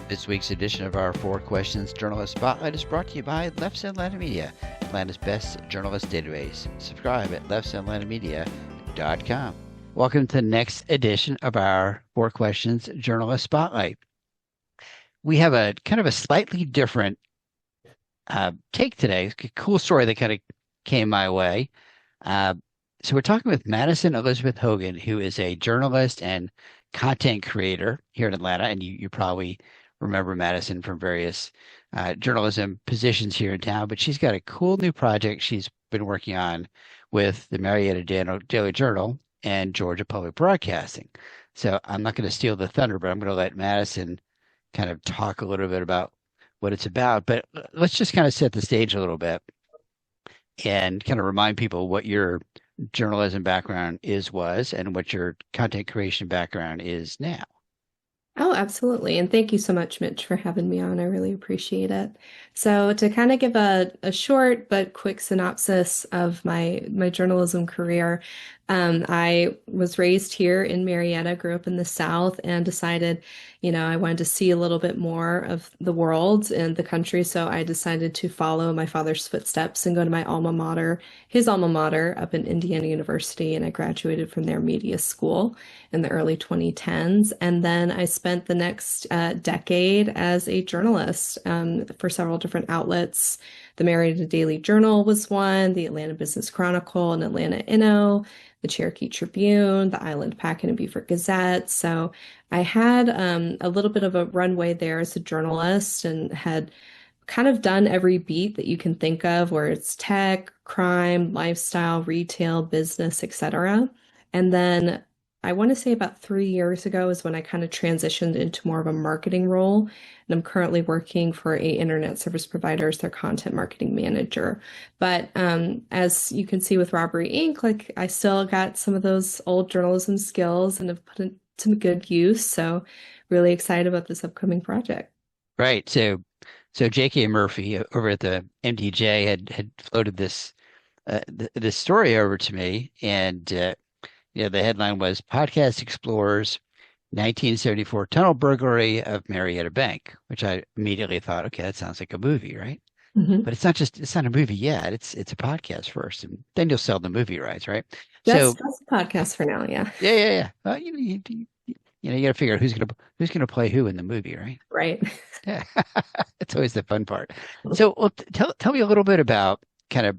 This week's edition of our Four Questions Journalist Spotlight is brought to you by Leff Atlanta Media, Atlanta's best journalist database. Subscribe at leffsatlantamedia.com. Welcome to the next edition of our Four Questions Journalist Spotlight. We have a kind of a slightly different take today. It's a cool story that kind of came my way. So we're talking with Madison Elizabeth Hogan, who is a journalist and content creator here in Atlanta, and you probably remember Madison from various journalism positions here in town, but she's got a cool new project she's been working on with the Marietta Daily Journal and Georgia Public Broadcasting. So I'm not going to steal the thunder, but I'm going to let Madison kind of talk a little bit about what it's about. But let's just kind of set the stage a little bit and kind of remind people what your journalism background was, and what your content creation background is now. Oh, absolutely. And thank you so much, Mitch, for having me on. I really appreciate it. So to kind of give a short but quick synopsis of my journalism career, I was raised here in Marietta, grew up in the South, and decided, I wanted to see a little bit more of the world and the country. So I decided to follow my father's footsteps and go to my alma mater, his alma mater up in Indiana University. And I graduated from their media school in the early 2010s. And then I spent the next decade as a journalist for several different outlets. The Marietta Daily Journal was one, the Atlanta Business Chronicle, and Atlanta Inno, the Cherokee Tribune, the Island Packet and Beaufort Gazette. So I had a little bit of a runway there as a journalist and had kind of done every beat that you can think of, where it's tech, crime, lifestyle, retail, business, etc. And then I want to say about 3 years ago is when I kind of transitioned into more of a marketing role. And I'm currently working for a internet service provider as their content marketing manager. But as you can see with Robbery Inc., like I still got some of those old journalism skills and have put it to good use. So really excited about this upcoming project. Right. So J.K. Murphy over at the MDJ had floated this story over to me, and the headline was "Podcast Explores 1974 Tunnel Burglary of Marietta Bank," which I immediately thought, okay, that sounds like a movie, right? Mhm. But it's not a movie yet. It's a podcast first, and then you'll sell the movie rights, right? So Just a podcast for now, yeah. yeah. You got to figure out who's gonna play who in the movie, right? Right. Yeah, it's always the fun part. So, well, tell me a little bit about kind of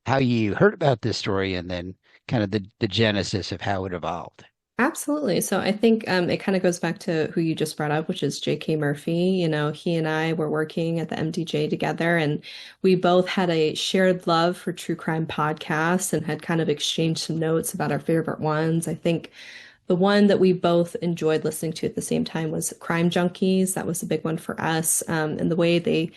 how you heard about this story, and then kind of the genesis of how it evolved. Absolutely. So I think it kind of goes back to who you just brought up, which is J.K. Murphy. He and I were working at the MDJ together, and we both had a shared love for true crime podcasts and had kind of exchanged some notes about our favorite ones. I think the one that we both enjoyed listening to at the same time was Crime Junkies. That was a big one for us. And the way they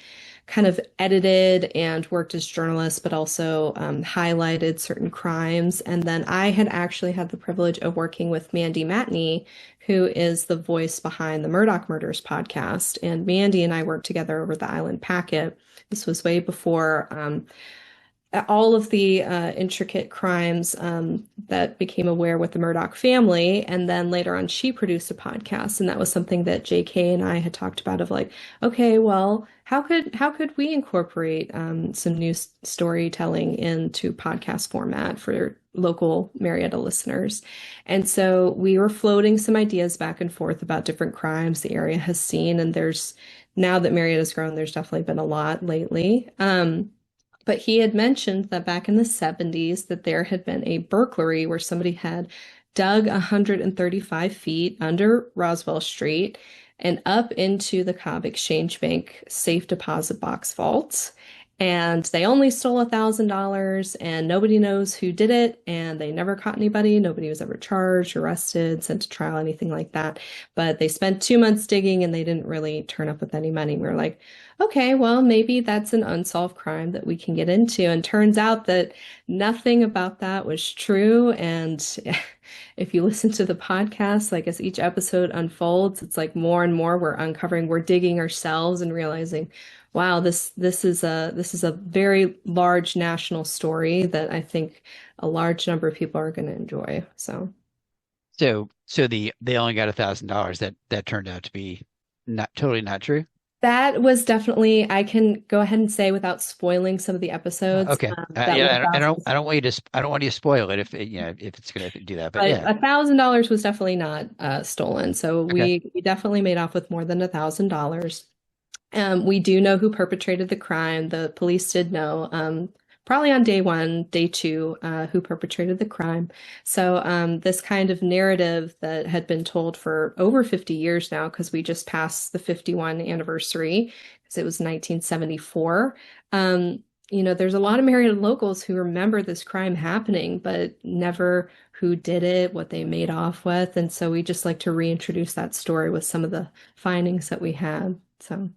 kind of edited and worked as journalists, but also highlighted certain crimes. And then I had actually had the privilege of working with Mandy Matney, who is the voice behind the Murdoch Murders podcast. And Mandy and I worked together over the Island Packet. This was way before all of the intricate crimes that became aware with the Murdoch family. And then later on, she produced a podcast. And that was something that JK and I had talked about of like, okay, well, how could we incorporate some new storytelling into podcast format for local Marietta listeners? And so we were floating some ideas back and forth about different crimes the area has seen. And there's now that Marietta's grown, there's definitely been a lot lately. But he had mentioned that back in the 70s that there had been a burglary where somebody had dug 135 feet under Roswell Street and up into the Cobb Exchange Bank safe deposit box vaults. And they only stole $1,000 and nobody knows who did it. And they never caught anybody. Nobody was ever charged, arrested, sent to trial, anything like that. But they spent 2 months digging and they didn't really turn up with any money. We were like, okay, well, maybe that's an unsolved crime that we can get into. And turns out that nothing about that was true. And if you listen to the podcast, like as each episode unfolds, it's like more and more we're uncovering, we're digging ourselves and realizing, wow, this is a very large national story that I think a large number of people are going to enjoy. So So they only got $1,000. That turned out to be not totally not true? That was definitely, I can go ahead and say without spoiling some of the episodes, Okay. that Yeah, I don't, 1,000, I don't want you to, I don't want you to spoil it if, if it's going to do that. But but yeah. $1,000 was definitely not stolen. So Okay. we definitely made off with more than $1,000. We do know who perpetrated the crime. The police did know, probably on day one, day two, who perpetrated the crime. So this kind of narrative that had been told for over 50 years now, because we just passed the 51 anniversary, because it was 1974. There's a lot of Marietta locals who remember this crime happening, but never who did it, what they made off with. And so we just like to reintroduce that story with some of the findings that we had. So.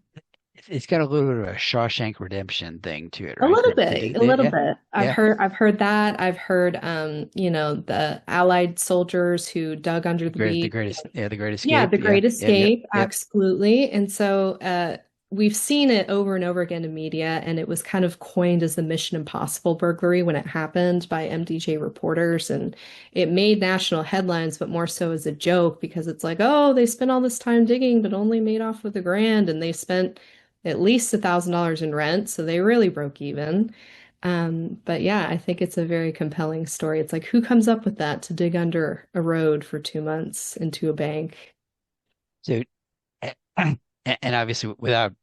It's got a little bit of a Shawshank Redemption thing to it, A right? little bit, a little Yeah, bit. yeah. I've heard that. I've heard, the Allied soldiers who dug under the The beach. greatest, yeah, the Great Yeah, Escape. the Yeah, Great yeah, yeah, Escape, yeah. absolutely. And so we've seen it over and over again in media, and it was kind of coined as the Mission Impossible burglary when it happened by MDJ reporters. And it made national headlines, but more so as a joke because it's like, oh, they spent all this time digging, but only made off with $1,000, and they spent at least $1,000 in rent, so they really broke even. But yeah, I think it's a very compelling story. It's like, who comes up with that to dig under a road for 2 months into a bank? So, and obviously, without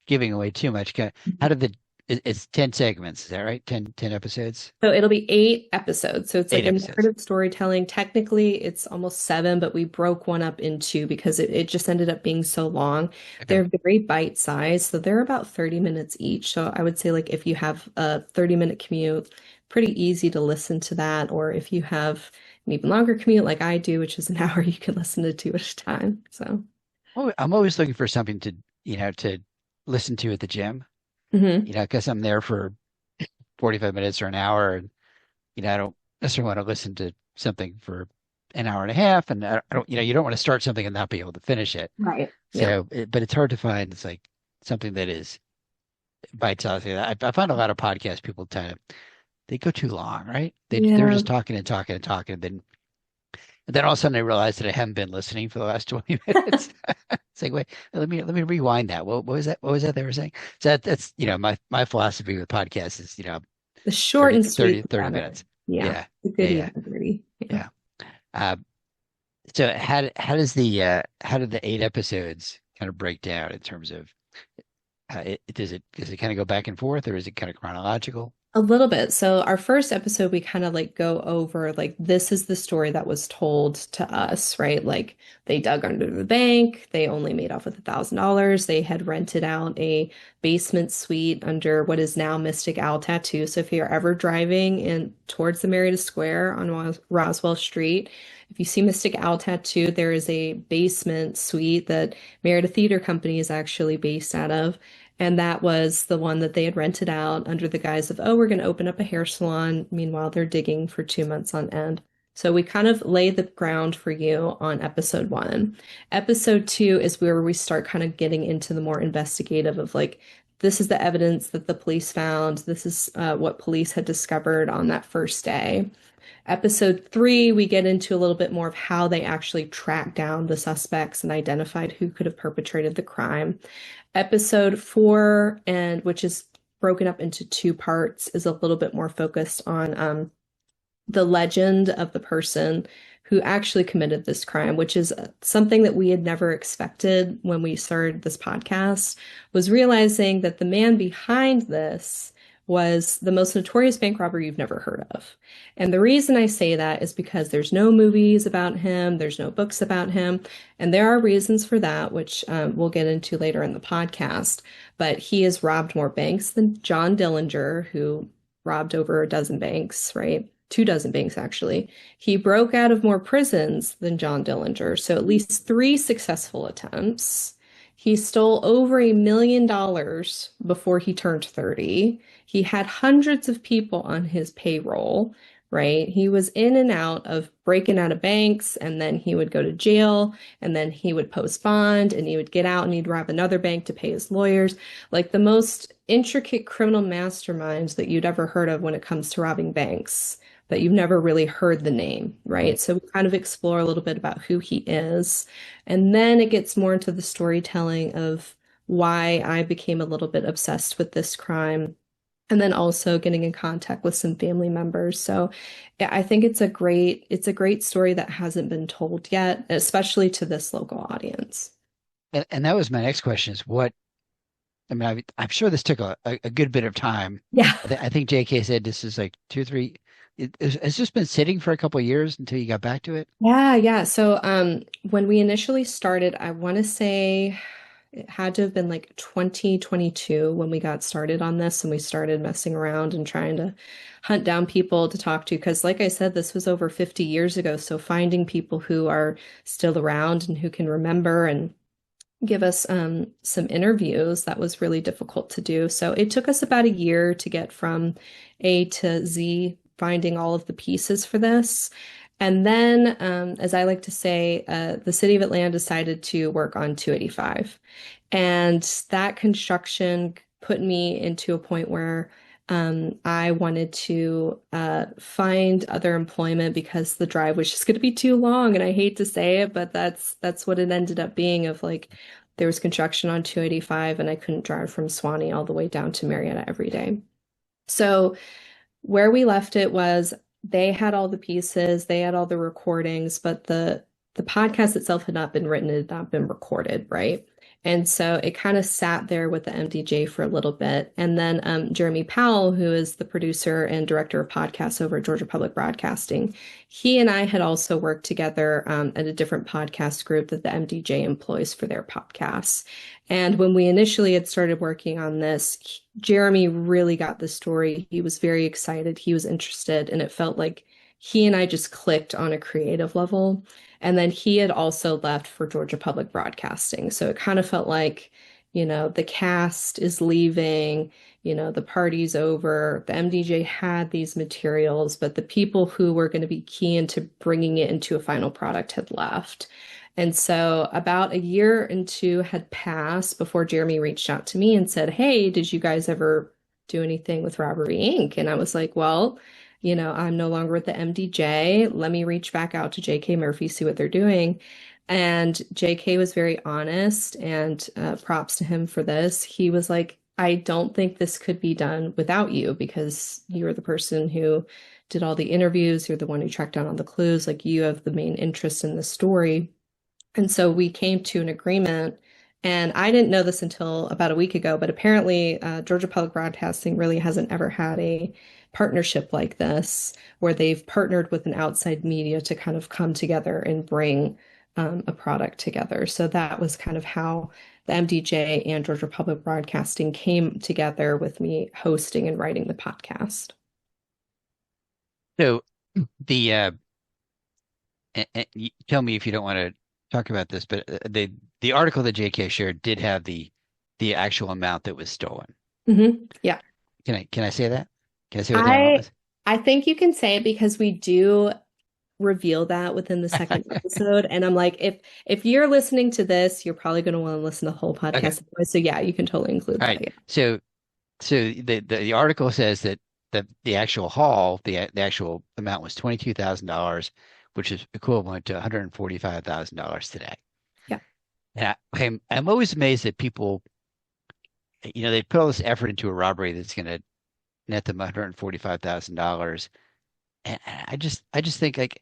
giving away too much, how did it's 10 segments, is that right? 10 episodes? So it'll be 8 episodes. So it's Eight like a episodes. narrative storytelling. Technically, it's almost seven, but we broke one up in two because it just ended up being so long. Okay. They're very bite sized. So they're about 30 minutes each. So I would say, like, if you have a 30-minute commute, pretty easy to listen to that. Or if you have an even longer commute like I do, which is an hour, you can listen to two at a time. So, I'm always looking for something to listen to at the gym, mhm. because I'm there for 45 minutes or an hour. And, I don't necessarily want to listen to something for an hour and a half. And I don't, you don't want to start something and not be able to finish it. Right. Yeah. So, but it's hard to find. It's like something that is bite-sized. I find a lot of podcast people they go too long, right? They're Yeah. just talking and talking and talking. And then all of a sudden I realized that I haven't been listening for the last 20 minutes. It's like, wait, let me rewind that. What was that? What was that they were saying? So that's, my philosophy with podcasts is, The short 30 and sweet 30 30 together. minutes. Yeah. Yeah. The Yeah. goody Yeah. and the dirty. Yeah. Yeah. Uh, so how did the 8 episodes kind of break down in terms of does it kind of go back and forth, or is it kind of chronological? A little bit. So our first episode, we kind of like go over like this is the story that was told to us, right? Like they dug under the bank, they only made off with $1,000. They had rented out a basement suite under what is now Mystic Owl Tattoo. So if you're ever driving in towards the Marietta Square on Roswell Street, if you see Mystic Owl Tattoo, there is a basement suite that Marietta Theater Company is actually based out of. And that was the one that they had rented out under the guise of, oh, we're going to open up a hair salon. Meanwhile, they're digging for 2 months on end. So we kind of lay the ground for you on episode one. Episode two is where we start kind of getting into the more investigative of like, this is the evidence that the police found. This is what police had discovered on that first day. Episode three, we get into a little bit more of how they actually tracked down the suspects and identified who could have perpetrated the crime. Episode four, and which is broken up into two parts, is a little bit more focused on the legend of the person who actually committed this crime, which is something that we had never expected when we started this podcast, was realizing that the man behind this was the most notorious bank robber you've never heard of. And the reason I say that is because there's no movies about him, there's no books about him, and there are reasons for that, which we'll get into later in the podcast. But he has robbed more banks than John Dillinger, who robbed over a dozen banks, right? 2 dozen banks, actually. He broke out of more prisons than John Dillinger, so at least 3 successful attempts. He stole over $1 million before he turned 30. He had hundreds of people on his payroll, right? He was in and out of breaking out of banks, and then he would go to jail, and then he would post bond, and he would get out and he'd rob another bank to pay his lawyers. Like the most intricate criminal masterminds that you'd ever heard of when it comes to robbing banks. but you've never really heard the name, Mhm. right? So we kind of explore a little bit about who he is. And then it gets more into the storytelling of why I became a little bit obsessed with this crime. And then also getting in contact with some family members. So yeah, I think it's a great story that hasn't been told yet, especially to this local audience. And that was my next question is what, I mean, I'm sure this took a good bit of time. Yeah. I think JK said this is like 2, 3, has this been sitting for a couple of years until you got back to it? Yeah, yeah. So when we initially started, I want to say it had to have been like 2022 when we got started on this and we started messing around and trying to hunt down people to talk to. Because, like I said, this was over 50 years ago. So finding people who are still around and who can remember and give us some interviews, that was really difficult to do. So it took us about a year to get from A to Z, finding all of the pieces for this. And then, as I like to say, the city of Atlanta decided to work on 285. And that construction put me into a point where I wanted to find other employment because the drive was just going to be too long. And I hate to say it, but that's what it ended up being of like there was construction on 285 and I couldn't drive from Suwanee all the way down to Marietta every day. So where we left it was they had all the pieces, they had all the recordings, but the podcast itself had not been written, it had not been recorded, right? And so it kind of sat there with the MDJ for a little bit. And then Jeremy Powell, who is the producer and director of podcasts over at Georgia Public Broadcasting, he and I had also worked together at a different podcast group that the MDJ employs for their podcasts. And when we initially had started working on this, Jeremy really got the story. He was very excited. He was interested, and it felt like he and I just clicked on a creative level. And then he had also left for Georgia Public Broadcasting. So it kind of felt like, the cast is leaving, the party's over. The MDJ had these materials, but the people who were going to be key into bringing it into a final product had left. And so about a year and two had passed before Jeremy reached out to me and said, "Hey, did you guys ever do anything with Robbery Inc.?" And I was like, "Well, I'm no longer with the MDJ. Let me reach back out to JK Murphy, see what they're doing." And JK was very honest, and props to him for this. He was like, "I don't think this could be done without you because you're the person who did all the interviews. You're the one who tracked down all the clues. Like you have the main interest in the story." And so we came to an agreement. And I didn't know this until about a week ago, but apparently, Georgia Public Broadcasting really hasn't ever had a partnership like this where they've partnered with an outside media to kind of come together and bring a product together. So that was kind of how the MDJ and Georgia Public Broadcasting came together with me hosting and writing the podcast. So the you tell me if you don't want to talk about this, but the article that JK shared did have the actual amount that was stolen. Yeah. Can I say that? Can I say what the amount I was? I think you can say it because we do reveal that within the second episode. And I'm like, if you're listening to this, you're probably going to want to listen to the whole Okay. podcast anyway. So yeah, you can totally include All that. right. Yeah. So the article says that the actual haul, the actual amount was $22,000, which is equivalent to $145,000 today. Yeah. And I'm always amazed that people, they put all this effort into a robbery that's going to net them $145,000. And I just think like,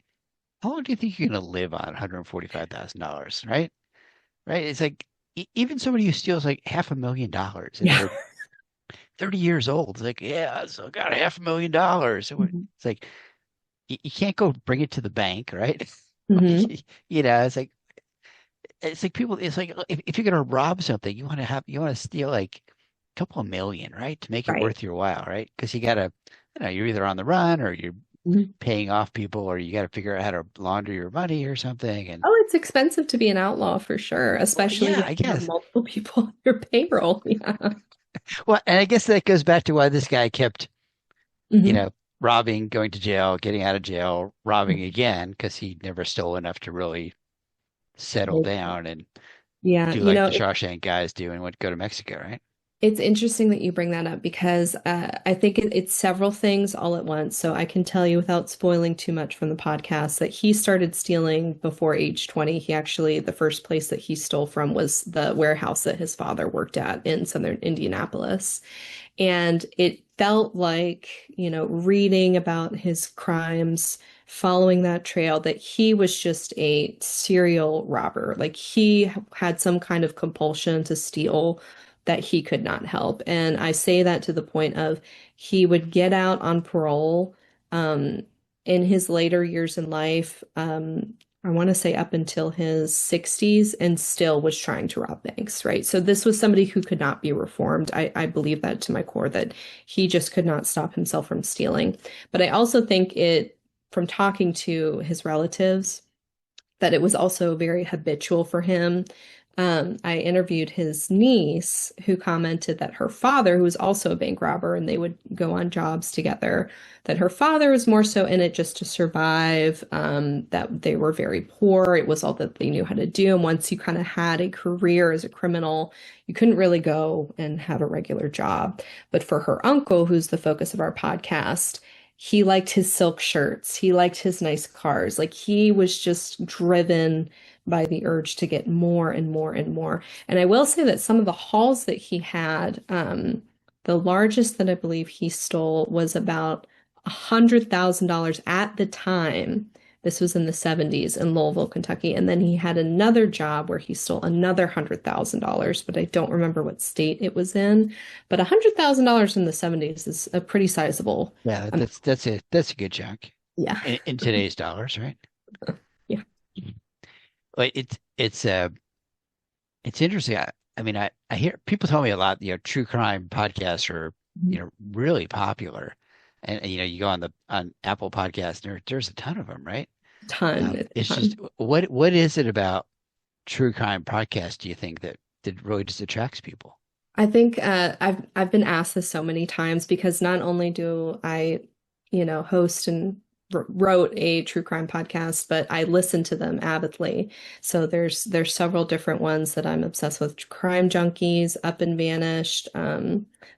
how long do you think you're going to live on $145,000, right? Right? It's like even somebody who steals like $500,000 and Yeah. they're 30 years old, it's like, yeah, I still got $500,000. Mhm. It's like you can't go bring it to the bank, right? Hmm. Like, it's like people, it's like if you're gonna rob something, you want to steal like a couple of million, right? To make it Right. worth your while, right? Because you gotta, you're either on the run or you're Mhm. paying off people or you got to figure out how to launder your money or something. And Oh, it's expensive to be an outlaw for sure, well, especially yeah, when I you have guess. multiple people on your payroll. Yeah. Well, and I guess that goes back to why this guy kept, you Hmm. know, robbing, going to jail, getting out of jail, robbing again, because he never stole enough to really settle down and Yeah. do like the Shawshank guys do and would go to Mexico, right? It's interesting that you bring that up because I think it's several things all at once. So I can tell you without spoiling too much from the podcast that he started stealing before age 20. He actually, the first place that he stole from was the warehouse that his father worked at in southern Indianapolis. And it felt like, reading about his crimes, following that trail, that he was just a serial robber. Like he had some kind of compulsion to steal that he could not help. And I say that to the point of he would get out on parole um, in his later years in life. I want to say up until his 60s and still was trying to rob banks, right? So this was somebody who could not be reformed. I believe that to my core, that he just could not stop himself from stealing. But I also think from talking to his relatives, that it was also very habitual for him. I interviewed his niece who commented that her father, who was also a bank robber, and they would go on jobs together, that her father was more so in it just to survive, that they were very poor. It was all that they knew how to do. And once you kind of had a career as a criminal, you couldn't really go and have a regular job. But for her uncle, who's the focus of our podcast, he liked his silk shirts. He liked his nice cars. Like he was just driven by the urge to get more and more and more. And I will say that some of the hauls that he had, the largest that I believe he stole was about $100,000 at the time. This was in the 70s in Louisville, Kentucky. And then he had another job where he stole another $100,000, but I don't remember what state it was in. But $100,000 in the 70s is a pretty sizable. Yeah, Um, that's a good chunk yeah. in today's dollars, right? Yeah. Like it's interesting. I mean, I hear people tell me a lot, true crime podcasts are, really popular. And you go on Apple Podcasts, and there's a ton of them, right? Ton. It's a It's just ton. what is it about true crime podcasts, do you think, that really just attracts people? I think I've been asked this so many times because not only do I, host and wrote a true crime podcast, but I listen to them avidly. So there's several different ones that I'm obsessed with: Crime Junkies, Up and Vanished,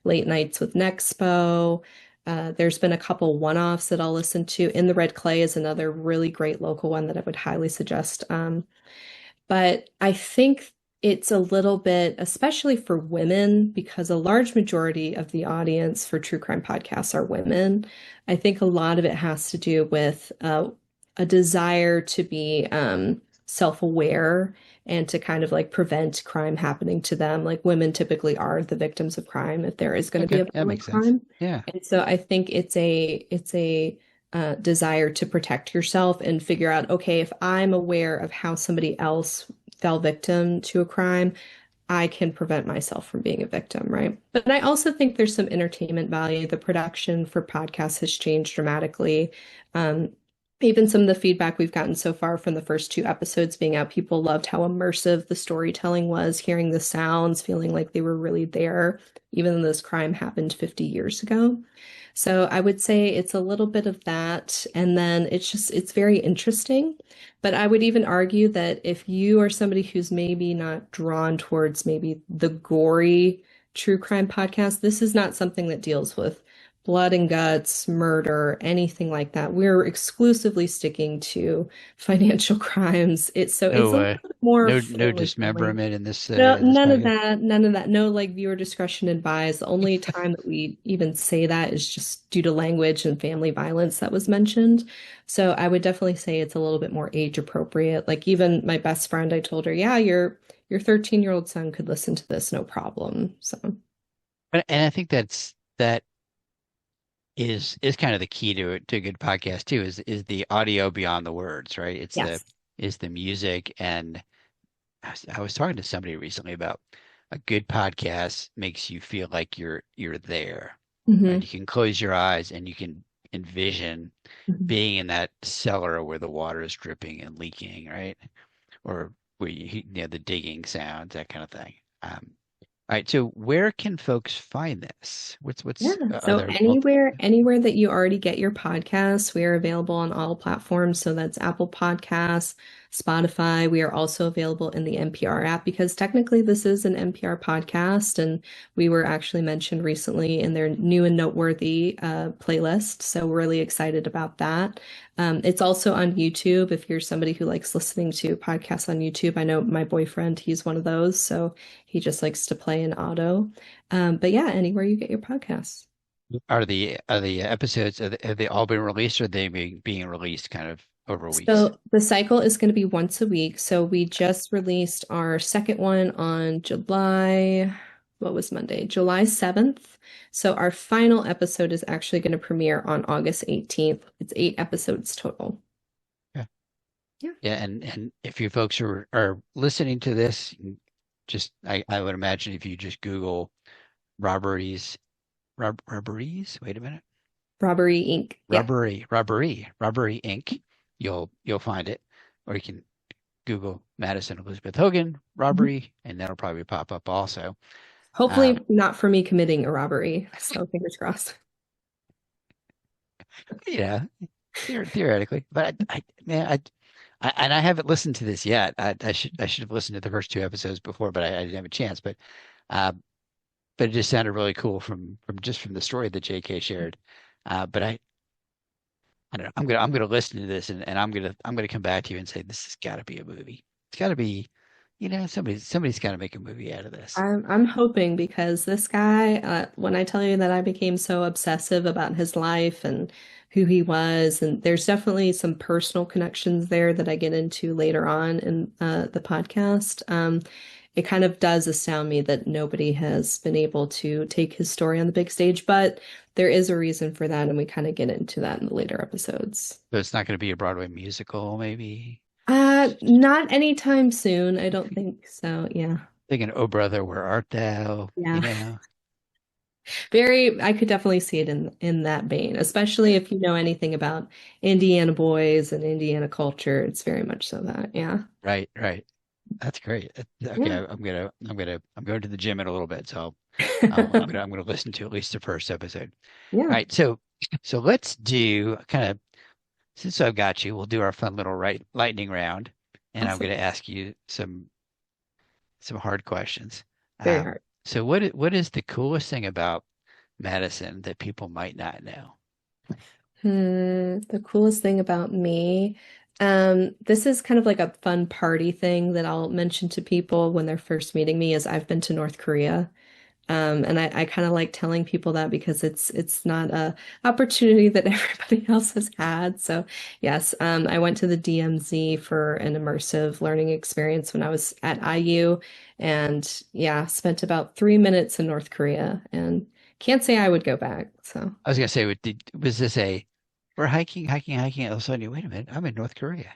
Late Nights with Nexpo. There's been a couple one-offs that I'll listen to. In the Red Clay is another really great local one that I would highly suggest. But I think it's a little bit, especially for women, because a large majority of the audience for true crime podcasts are women. I think a lot of it has to do with a desire to be self-aware and to kind of like prevent crime happening to them. Like women typically are the victims of crime if there is going to be Okay, a that violent makes sense. crime. Yeah. And so I think it's a desire to protect yourself and figure out, okay, if I'm aware of how somebody else fell victim to a crime, I can prevent myself from being a victim, right? But I also think there's some entertainment value. The production for podcasts has changed dramatically. Um, Even some of the feedback we've gotten so far from the first two episodes being out, people loved how immersive the storytelling was, hearing the sounds, feeling like they were really there, even though this crime happened 50 years ago. So I would say it's a little bit of that. And then it's very interesting. But I would even argue that if you are somebody who's maybe not drawn towards maybe the gory true crime podcast, this is not something that deals with blood and guts, murder, anything like that. We're exclusively sticking to financial crimes. It's a No, little bit more no family friendly. dismemberment No, in this none of podcast. that. None of that. No, like viewer discretion advised. The only time that we even say that is just due to language and family violence that was mentioned. So I would definitely say it's a little bit more age appropriate. Like even my best friend, I told her, yeah, your 13-year-old son could listen to this, no problem. So And I think that is kind of the key to a good podcast too, is the audio beyond the words, right? yes. Is the music. And I was talking to somebody recently about a good podcast makes you feel like you're there, right? Hmm. You can close your eyes and you can envision Hmm. being in that cellar where the water is dripping and leaking, right? Or where the digging sounds, that kind of thing. All right, so where can folks find this? Yeah. What's So other multi? anywhere that you already get your podcasts, we are available on all platforms. So that's Apple Podcasts, Spotify. We are also available in the NPR app because technically this is an NPR podcast, and we were actually mentioned recently in their new and noteworthy playlist. So we're really excited about that. It's also on YouTube if you're somebody who likes listening to podcasts on YouTube. I know my boyfriend, he's one of those, so he just likes to play in auto. But yeah, anywhere you get your podcasts. Are the episodes have they all been released, or are they being released kind of over weeks? So the cycle is going to be once a week. So we just released our second one on what was Monday? July 7th. So our final episode is actually going to premiere on August 18th. It's 8 episodes total. Yeah. Yeah. Yeah, and if you folks are listening to this, just I would imagine if you just Google robberies, robberies, wait a minute. Robbery Inc. Yeah. Robbery Inc. You'll find it. Or you can Google Madison Elizabeth Hogan Mhm. robbery, and that'll probably pop up also. Hopefully Um, not for me committing a robbery. So fingers crossed. yeah, theoretically, but man, and I haven't listened to this yet. I should have listened to the first two episodes before, but I didn't have a chance. Uh, but it just sounded really cool from the story that JK shared. But I don't know. I'm gonna listen to this, and I'm gonna come back to you and say this has got to be a movie. It's got to be, somebody's got to make a movie out of this. I'm hoping because this guy, when I tell you that I became so obsessive about his life and who he was, and there's definitely some personal connections there that I get into later on in the podcast. It kind of does astound me that nobody has been able to take his story on the big stage, but there is a reason for that, and we kind of get into that in the later episodes. So it's not going to be a Broadway musical, maybe. Not anytime soon. I don't think so. Yeah. Thinking, "Oh brother, where art thou?" Yeah. Very, I could definitely see it in that vein, especially if you know anything about Indiana boys and Indiana culture. It's very much so that, yeah. Right, right. That's great. Okay, Yeah. I'm going to the gym in a little bit, so I'm gonna listen to at least the first episode. All Yeah. right, so let's do kind of since I've got you, we'll do our fun little lightning round, and I'm Awesome. gonna ask you some hard questions. Very hard. So what is the coolest thing about Madison that people might not know? The coolest thing about me, this is kind of like a fun party thing that I'll mention to people when they're first meeting me is I've been to North Korea. And I kind of like telling people that because it's not a opportunity that everybody else has had. So yes, I went to the DMZ for an immersive learning experience when I was at IU, and yeah, spent about 3 minutes in North Korea, and can't say I would go back. So I was gonna say, was this a we're hiking, all of a sudden wait a minute, I'm in North Korea.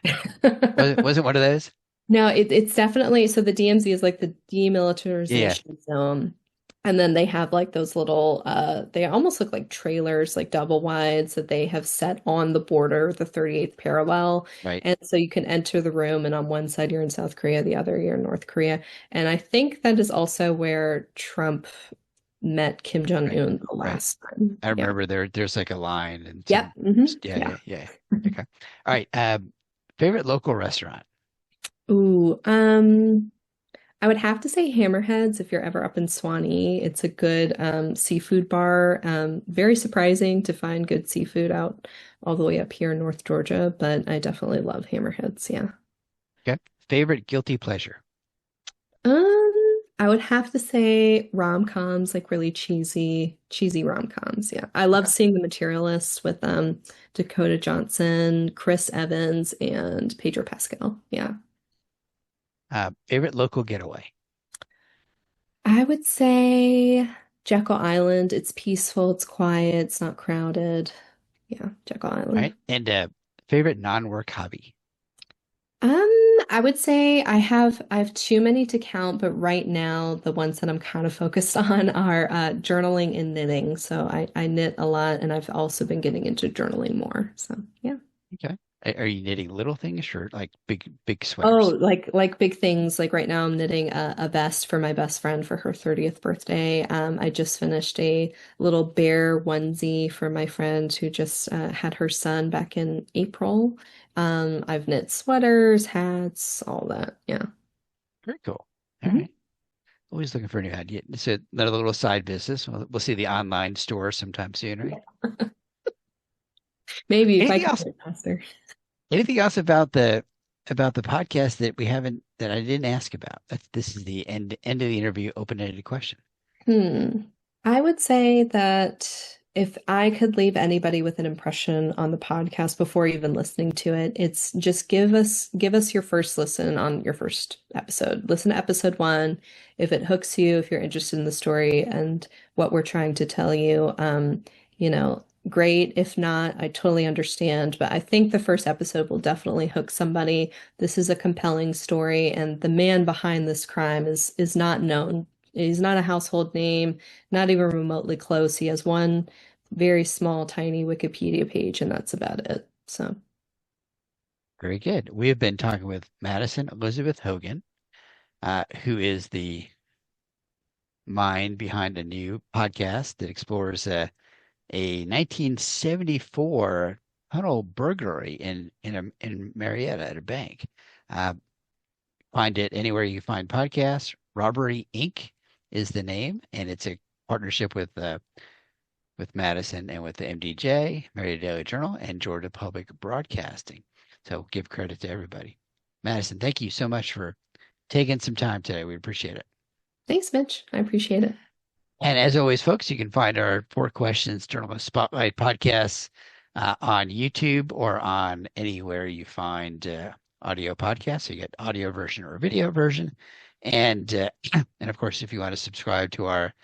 Was it one of those? no, it's definitely so the DMZ is like the Yeah, demilitarization zone. And then they have like those little they almost look like trailers, like double wides that they have set on the border, the 38th parallel. right. And so you can enter the room and on one side you're in South Korea, the other you're in North Korea. And I think that is also where Trump met Kim Right. Jong-un the Right. last time. I Yeah. remember there's like a line and Yep. some, yeah, Yeah. yeah, yeah. Okay. All right. Favorite local restaurant. Ooh, I would have to say Hammerheads if you're ever up in Suwanee. It's a good seafood bar. Very surprising to find good seafood out all the way up here in North Georgia, but I definitely love Hammerheads. Yeah. Okay. Favorite guilty pleasure. Um, I would have to say rom-coms, like really cheesy rom-coms. Yeah. I love Okay. seeing The Materialist with Dakota Johnson, Chris Evans, and Pedro Pascal. Yeah. Favorite local getaway. I would say Jekyll Island. It's peaceful, it's quiet, it's not crowded. Yeah, Jekyll All Island. right. And favorite non-work hobby. Um, I would say I have too many to count, but right now the ones that I'm kind of focused on are journaling and knitting. So I knit a lot, and I've also been getting into journaling more. So yeah. Okay. Are you knitting little things or like big Oh, sweaters? like big things. Like right now, I'm knitting a vest for my best friend for her 30th birthday. I just finished a little bear onesie for my friend who just had her son back in April. I've knit sweaters, hats, all that. Yeah. Very cool. All Mhm. right. Always looking for a new idea. So another little side business. We'll see the online store sometime soon, right? Maybe if I Anything could else? get it faster. Anything else about the podcast that we haven't that I didn't ask about? This is the end of the interview, open-ended question. Hmm. I would say that if I could leave anybody with an impression on the podcast before even listening to it, it's just give us your first listen on your first episode. Listen to episode one. If it hooks you, if you're interested in the story and what we're trying to tell you, great. If not, I totally understand. But I think the first episode will definitely hook somebody. This is a compelling story, and the man behind this crime is not known. He's not a household name, not even remotely close. He has one very small, tiny Wikipedia page, and that's about it. So, Very good. We have been talking with Madison Elizabeth Hogan, who is the mind behind a new podcast that explores a 1974 tunnel burglary in Marietta at a bank. Uh, find it anywhere you find podcasts. Robbery Inc. is the name, and it's a partnership with Madison and with the MDJ, Marietta Daily Journal, and Georgia Public Broadcasting. So give credit to everybody. Madison, thank you so much for taking some time today. We appreciate it. thanks, Mitch. I appreciate it. And as always, folks, you can find our Four Questions Journalist Spotlight podcasts on YouTube or on anywhere you find audio podcasts. So you get audio version or video version. And and of course, if you want to subscribe to our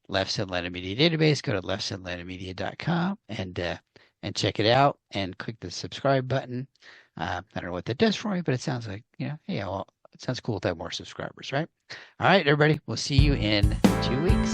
Left Atlanta Media database, go to leftatlantamedia.com and check it out and click the subscribe button. I don't know what that does for me, but it sounds like, yeah, well, it sounds cool to have more subscribers, right? All right, everybody, we'll see you in 2 weeks.